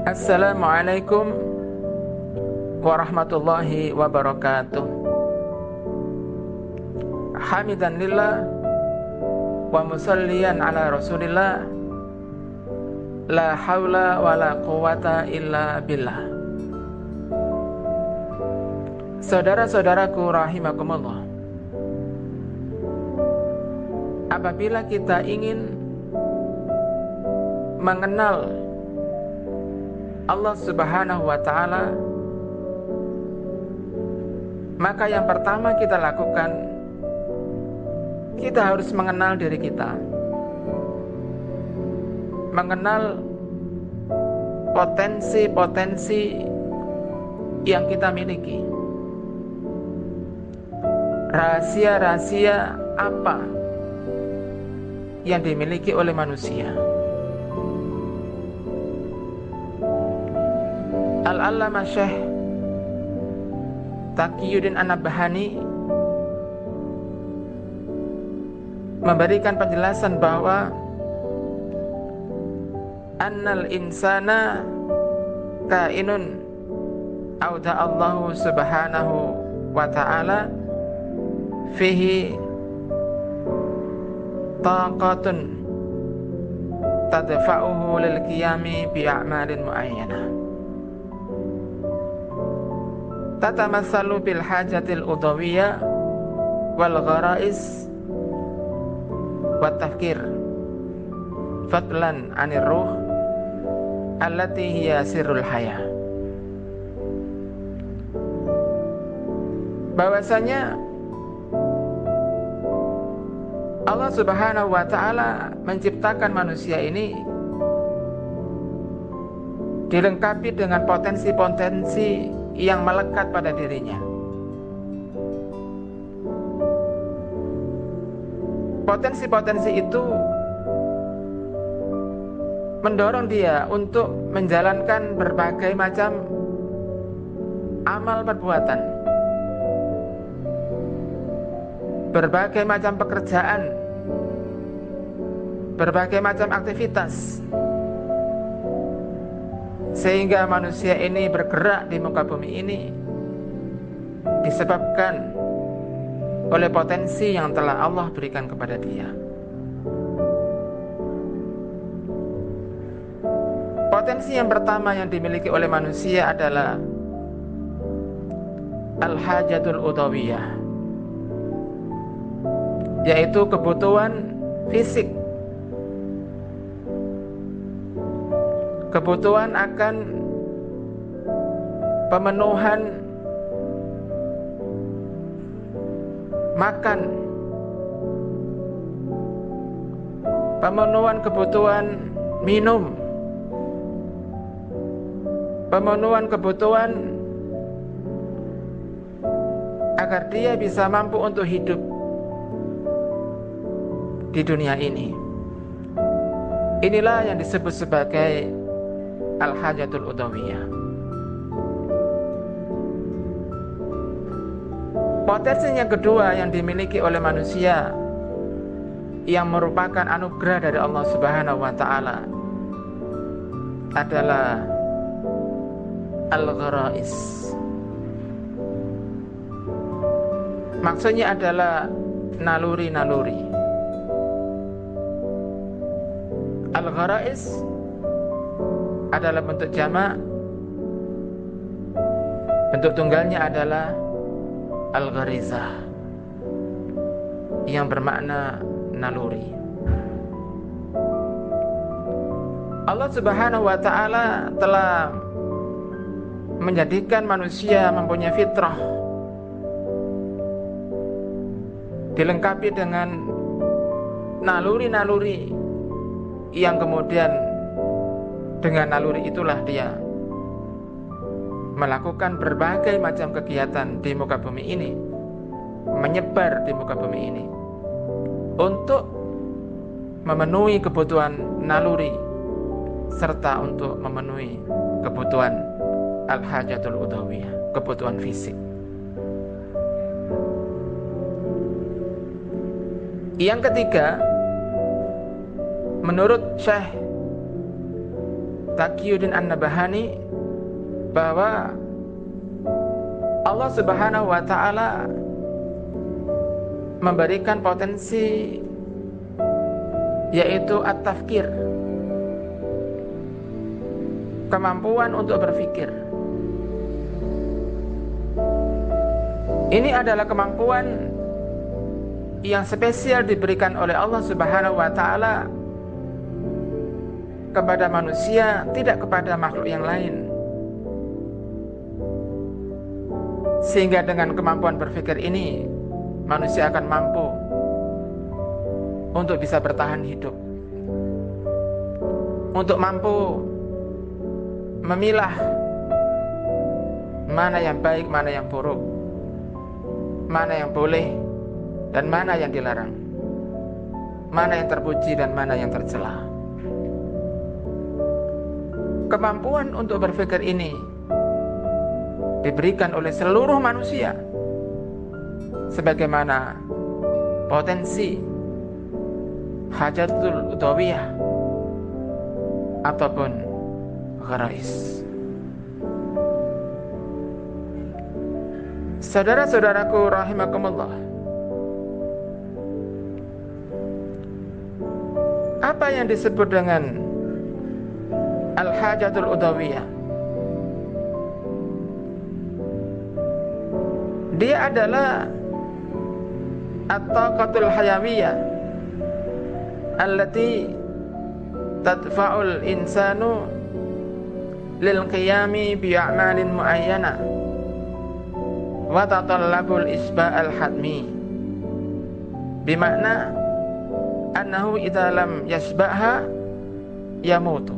Assalamualaikum warahmatullahi wabarakatuh. Hamidan lillah wa musalliyan ala rasulillah. La haula wa la quwata illa billah. Saudara-saudaraku rahimakumullah, apabila kita ingin mengenal Allah Subhanahu wa ta'ala, maka yang pertama kita lakukan, kita harus mengenal diri kita, mengenal potensi-potensi yang kita miliki, rahasia-rahasia apa yang dimiliki oleh manusia. Al-Allamah Syekh Taqiyuddin An-Nabhani memberikan penjelasan bahwa annal insana kainun auda Allahu subhanahu wa ta'ala fihi taqatun tadfa'uhu lil qiyami bi a'malin muayyanah tatamassalu bil hajatil udawiyah wal gharais wat tafkir fadlan anir ruh allati hiya sirrul hayah. Bahwasanya Allah Subhanahu wa ta'ala menciptakan manusia ini dilengkapi dengan potensi-potensi yang melekat pada dirinya. Potensi-potensi itu mendorong dia untuk menjalankan berbagai macam amal perbuatan, berbagai macam pekerjaan, berbagai macam aktivitas, sehingga manusia ini bergerak di muka bumi ini disebabkan oleh potensi yang telah Allah berikan kepada dia. Potensi yang pertama yang dimiliki oleh manusia adalah al-hajatul udawiyah, yaitu kebutuhan fisik, kebutuhan akan pemenuhan makan, pemenuhan kebutuhan minum, pemenuhan kebutuhan agar dia bisa mampu untuk hidup di dunia ini. Inilah yang disebut sebagai al-hajatul udawiyah. Potensi yang kedua yang dimiliki oleh manusia yang merupakan anugerah dari Allah Subhanahu wa ta'ala adalah al-gharais. Maksudnya adalah naluri-naluri. Al-gharais adalah bentuk jamak, bentuk tunggalnya adalah al-gharizah yang bermakna naluri. Allah Subhanahu wa ta'ala telah menjadikan manusia mempunyai fitrah, dilengkapi dengan naluri-naluri yang kemudian dengan naluri itulah dia melakukan berbagai macam kegiatan di muka bumi ini, menyebar di muka bumi ini untuk memenuhi kebutuhan naluri serta untuk memenuhi kebutuhan al-hajatul udawiyah, kebutuhan fisik. Yang ketiga, menurut Syekh Taqiyuddin An-Nabhani bahwa Allah Subhanahu wa taala memberikan potensi, yaitu at-tafkir, kemampuan untuk berpikir. Ini adalah kemampuan yang spesial diberikan oleh Allah Subhanahu wa taala kepada manusia, tidak kepada makhluk yang lain. Sehingga dengan kemampuan berpikir ini, manusia akan mampu untuk bisa bertahan hidup, untuk mampu memilah mana yang baik, mana yang buruk, mana yang boleh dan mana yang dilarang, mana yang terpuji dan mana yang tercela. Kemampuan untuk berpikir ini diberikan oleh seluruh manusia sebagaimana potensi hajatul udawiyah ataupun gharais. Saudara-saudaraku rahimakumullah, apa yang disebut dengan al-hajatul udawiyah? Dia adalah at-taqatul hayawiyah allati tadfa'ul insanu lil qiyami bi a'malin muayyana wa tatallabul isba'al hadmi, bimakna annahu idza lam yasba'ha yamutu.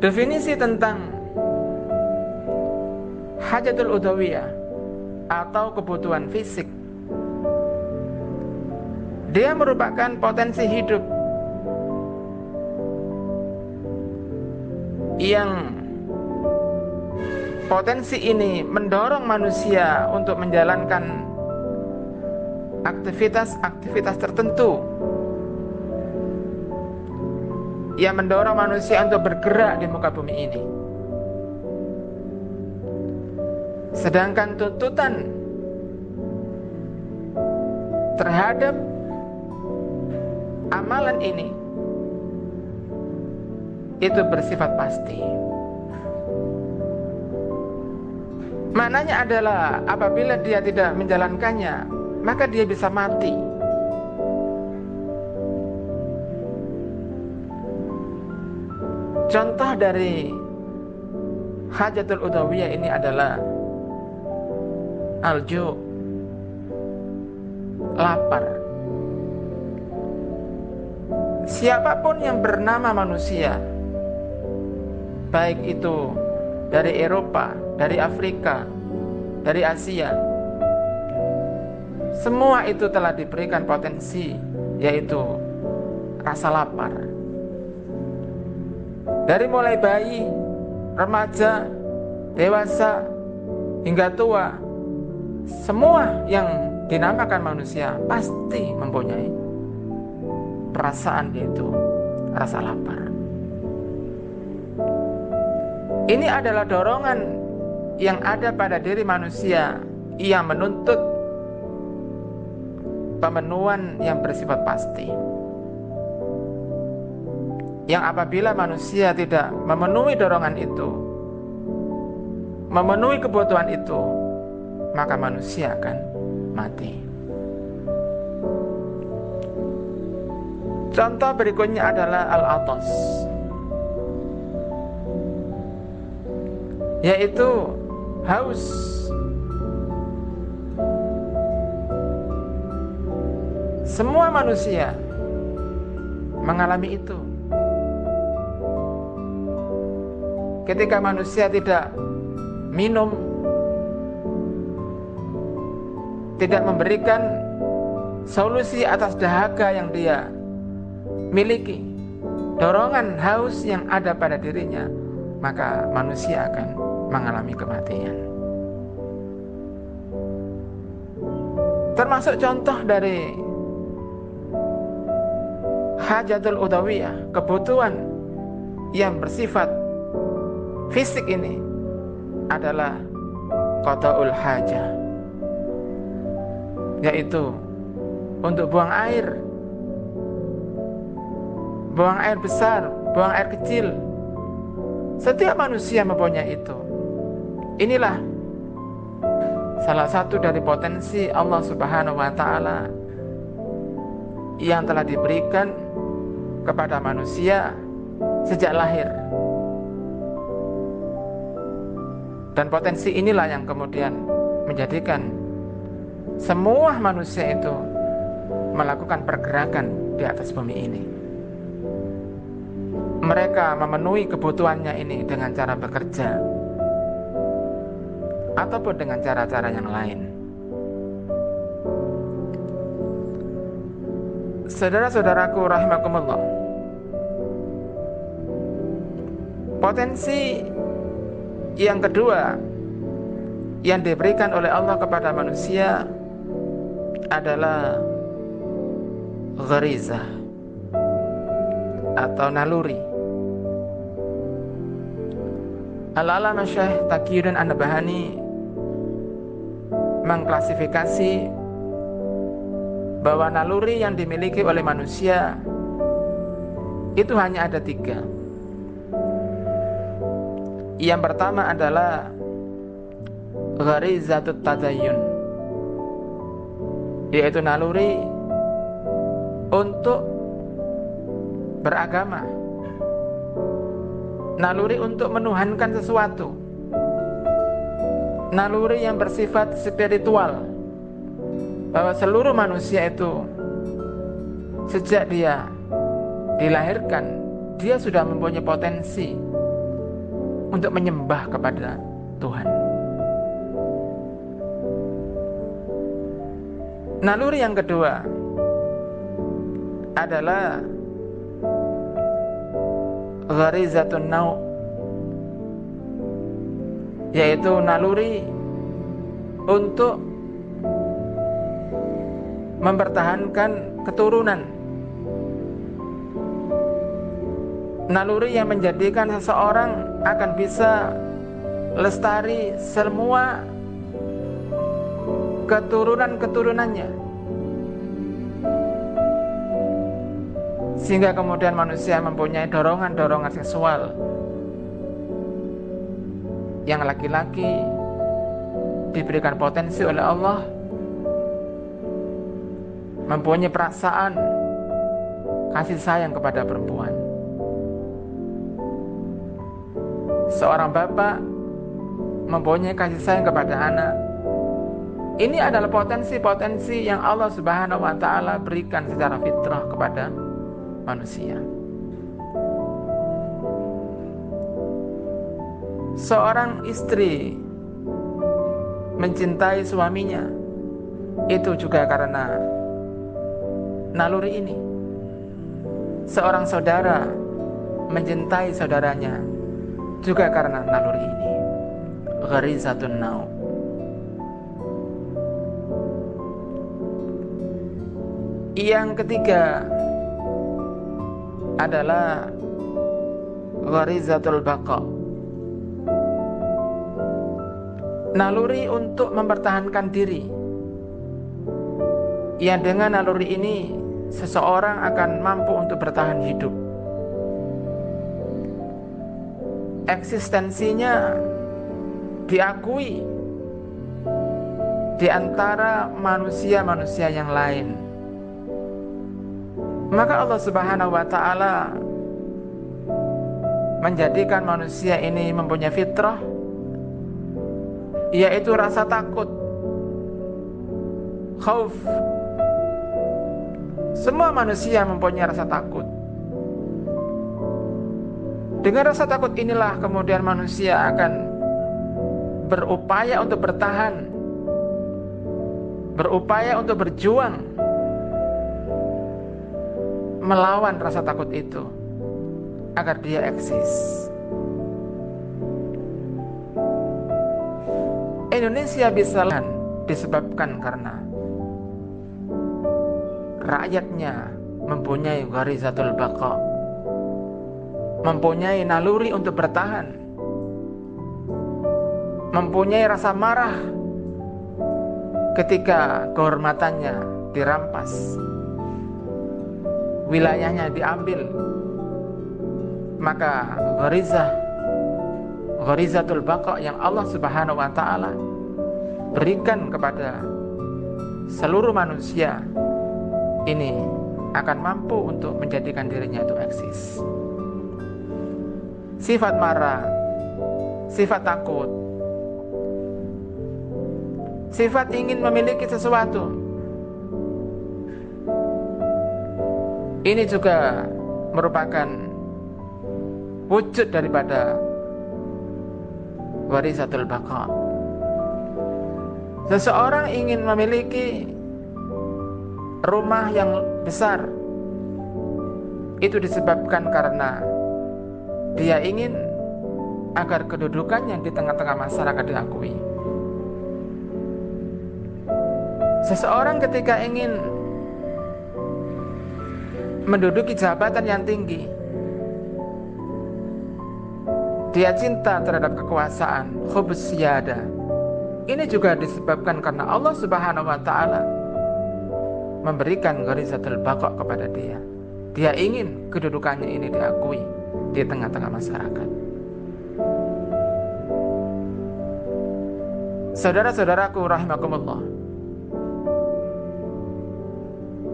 Definisi tentang hajatul udawiyah atau kebutuhan fisik, dia merupakan potensi hidup yang potensi ini mendorong manusia untuk menjalankan aktivitas tertentu, yang mendorong manusia untuk bergerak di muka bumi ini. Sedangkan tuntutan terhadap amalan ini itu bersifat pasti. Maknanya adalah apabila dia tidak menjalankannya, maka dia bisa mati. Contoh dari hajatul udawiyah ini adalah alju, lapar. Siapapun yang bernama manusia, baik itu dari Eropa, dari Afrika, dari Asia, semua itu telah diberikan potensi, yaitu rasa lapar. Dari mulai bayi, remaja, dewasa, hingga tua, semua yang dinamakan manusia pasti mempunyai perasaan, yaitu rasa lapar. Ini adalah dorongan yang ada pada diri manusia yang menuntut pemenuhan yang bersifat pasti, yang apabila manusia tidak memenuhi dorongan itu, memenuhi kebutuhan itu, maka manusia akan mati. Contoh berikutnya adalah al-atas, yaitu haus. Semua manusia mengalami itu. Ketika manusia tidak minum, tidak memberikan solusi atas dahaga yang dia miliki, dorongan haus yang ada pada dirinya, maka manusia akan mengalami kematian. Termasuk contoh dari hajatul udawiyah, kebutuhan yang bersifat fisik ini adalah qada'ul hajah, yaitu untuk buang air besar, buang air kecil. Setiap manusia mempunyai itu. Inilah salah satu dari potensi Allah Subhanahu wa ta'ala yang telah diberikan kepada manusia sejak lahir. Dan potensi inilah yang kemudian menjadikan semua manusia itu melakukan pergerakan di atas bumi ini. Mereka memenuhi kebutuhannya ini dengan cara bekerja ataupun dengan cara-cara yang lain. Saudara-saudaraku rahimakumullah, potensi yang kedua yang diberikan oleh Allah kepada manusia adalah gharizah atau naluri. Al-Allamah Syekh Taqiyuddin An-Nabhani mengklasifikasi bahwa naluri yang dimiliki oleh manusia itu hanya ada 3. Yang pertama adalah gharizatut tadayyun, yaitu naluri untuk beragama, naluri untuk menuhankan sesuatu, naluri yang bersifat spiritual, bahwa seluruh manusia itu sejak dia dilahirkan, dia sudah mempunyai potensi untuk menyembah kepada Tuhan. Naluri yang kedua adalah gharizatun nau', yaitu naluri untuk mempertahankan keturunan, naluri yang menjadikan seseorang akan bisa lestari semua keturunan-keturunannya, sehingga kemudian manusia mempunyai dorongan-dorongan seksual. Yang laki-laki diberikan potensi oleh Allah mempunyai perasaan kasih sayang kepada perempuan. Seorang bapak mempunyai kasih sayang kepada anak. Ini adalah potensi-potensi yang Allah Subhanahu wa ta'ala berikan secara fitrah kepada manusia. Seorang istri mencintai suaminya itu juga karena naluri ini. Seorang saudara mencintai saudaranya juga karena naluri ini, gharizatun nau'. Yang ketiga adalah gharizatul baqa, naluri untuk mempertahankan diri, yang dengan naluri ini seseorang akan mampu untuk bertahan hidup. Eksistensinya diakui di antara manusia-manusia yang lain. Maka Allah Subhanahu wa ta'ala menjadikan manusia ini mempunyai fitrah, yaitu rasa takut, khauf. Semua manusia mempunyai rasa takut. Dengan rasa takut inilah kemudian manusia akan berupaya untuk bertahan, berupaya untuk berjuang melawan rasa takut itu agar dia eksis. Indonesia bisa disebabkan karena rakyatnya mempunyai gharizatul baqa, mempunyai naluri untuk bertahan, mempunyai rasa marah ketika kehormatannya dirampas, wilayahnya diambil. Maka gharizatul baqa yang Allah Subhanahu wa taala berikan kepada seluruh manusia ini akan mampu untuk menjadikan dirinya itu eksis. Sifat marah, sifat takut, sifat ingin memiliki sesuatu, ini juga merupakan wujud daripada gharizatul baqa. Seseorang ingin memiliki rumah yang besar, itu disebabkan karena dia ingin agar kedudukannya di tengah-tengah masyarakat diakui. Seseorang ketika ingin menduduki jabatan yang tinggi, dia cinta terhadap kekuasaan, hubus siyada. Ini juga disebabkan karena Allah Subhanahu wa taala memberikan gharizatul baqa kepada dia. Dia ingin kedudukannya ini diakui di tengah-tengah masyarakat. Saudara-saudaraku rahimakumullah,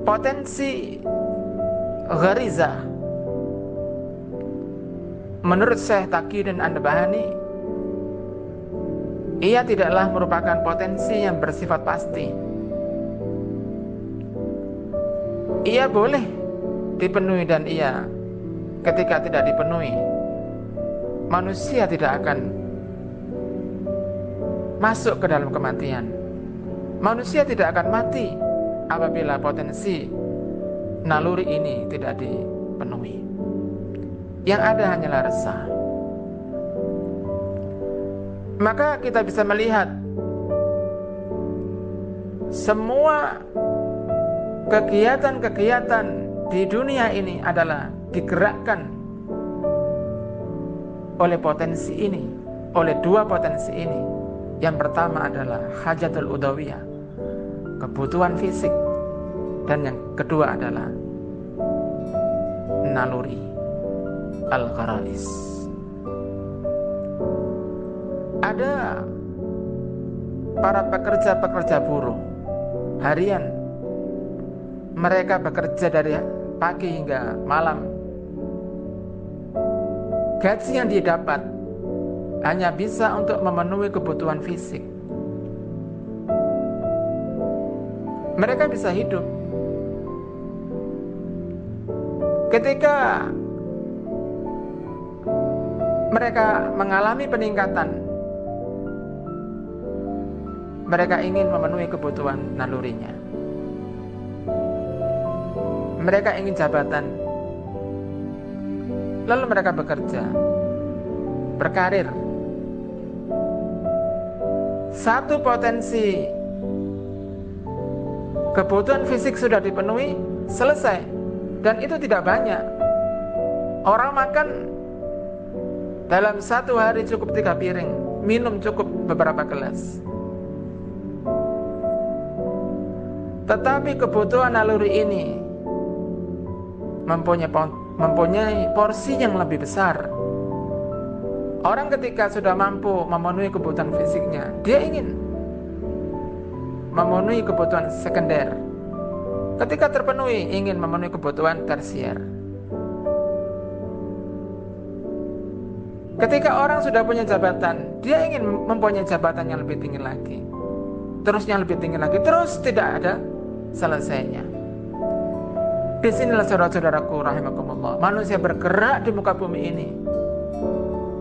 potensi gharizah menurut Syekh Taqiyuddin An-Nabhani, ia tidaklah merupakan potensi yang bersifat pasti. Ia boleh dipenuhi dan ia ketika tidak dipenuhi, manusia tidak akan masuk ke dalam kematian. Manusia tidak akan mati apabila potensi naluri ini tidak dipenuhi. Yang ada hanyalah resah. Maka kita bisa melihat semua kegiatan-kegiatan di dunia ini adalah digerakkan oleh potensi ini, oleh dua potensi ini. Yang pertama adalah hajatul udawiyah, kebutuhan fisik, dan yang kedua adalah naluri al-gharais. Ada para pekerja-pekerja buruh harian, mereka bekerja dari pagi hingga malam. Gaji yang didapat hanya bisa untuk memenuhi kebutuhan fisik. Mereka bisa hidup. Ketika mereka mengalami peningkatan, mereka ingin memenuhi kebutuhan nalurinya. Mereka ingin jabatan, lalu mereka bekerja, berkarir. Satu potensi kebutuhan fisik sudah dipenuhi, selesai. Dan itu tidak banyak. Orang makan dalam satu hari cukup 3 piring, minum cukup beberapa gelas. Tetapi kebutuhan naluri ini mempunyai porsi yang lebih besar. Orang ketika sudah mampu memenuhi kebutuhan fisiknya, dia ingin memenuhi kebutuhan sekunder. Ketika terpenuhi, ingin memenuhi kebutuhan tersier. Ketika orang sudah punya jabatan, dia ingin mempunyai jabatan yang lebih tinggi lagi, terus yang lebih tinggi lagi, terus tidak ada selesainya. Disinilah saudara-saudaraku rahimakumullah, manusia bergerak di muka bumi ini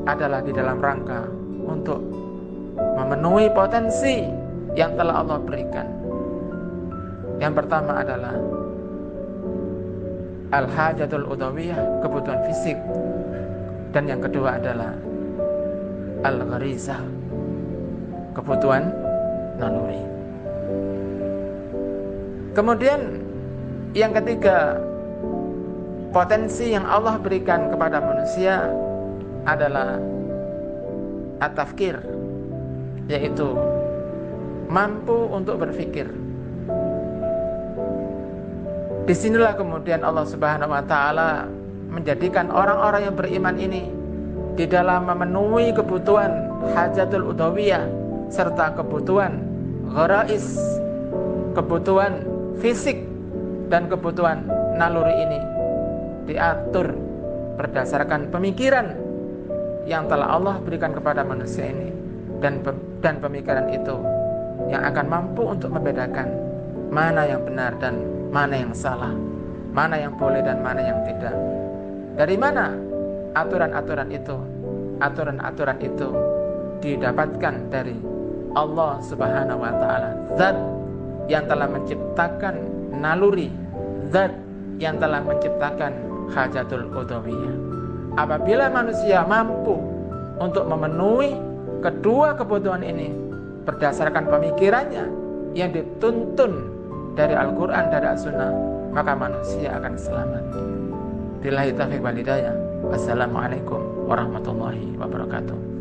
adalah di dalam rangka untuk memenuhi potensi yang telah Allah berikan. Yang pertama adalah al-hajatul udawiyah, kebutuhan fisik. Dan yang kedua adalah al-gharizah, kebutuhan naluri. Kemudian yang ketiga, Potensi yang Allah berikan kepada manusia adalah at-tafkir, yaitu mampu untuk berpikir. Disinilah kemudian Allah Subhanahu wa Ta'ala menjadikan orang-orang yang beriman ini di dalam memenuhi kebutuhan hajatul udawiyah serta kebutuhan gharais, kebutuhan fisik dan kebutuhan naluri ini diatur berdasarkan pemikiran yang telah Allah berikan kepada manusia ini, dan pemikiran itu yang akan mampu untuk membedakan mana yang benar dan mana yang salah, mana yang boleh dan mana yang tidak. Dari mana aturan-aturan itu? Aturan-aturan itu didapatkan dari Allah Subhanahu wa Ta'ala, zat yang telah menciptakan naluri, zat yang telah menciptakan hajatul udawiyah. Apabila manusia mampu untuk memenuhi kedua kebutuhan ini berdasarkan pemikirannya yang dituntun dari Al-Quran dan As-Sunnah, maka manusia akan selamat. Billahi taufiq wal hidayah. Wassalamualaikum warahmatullahi wabarakatuh.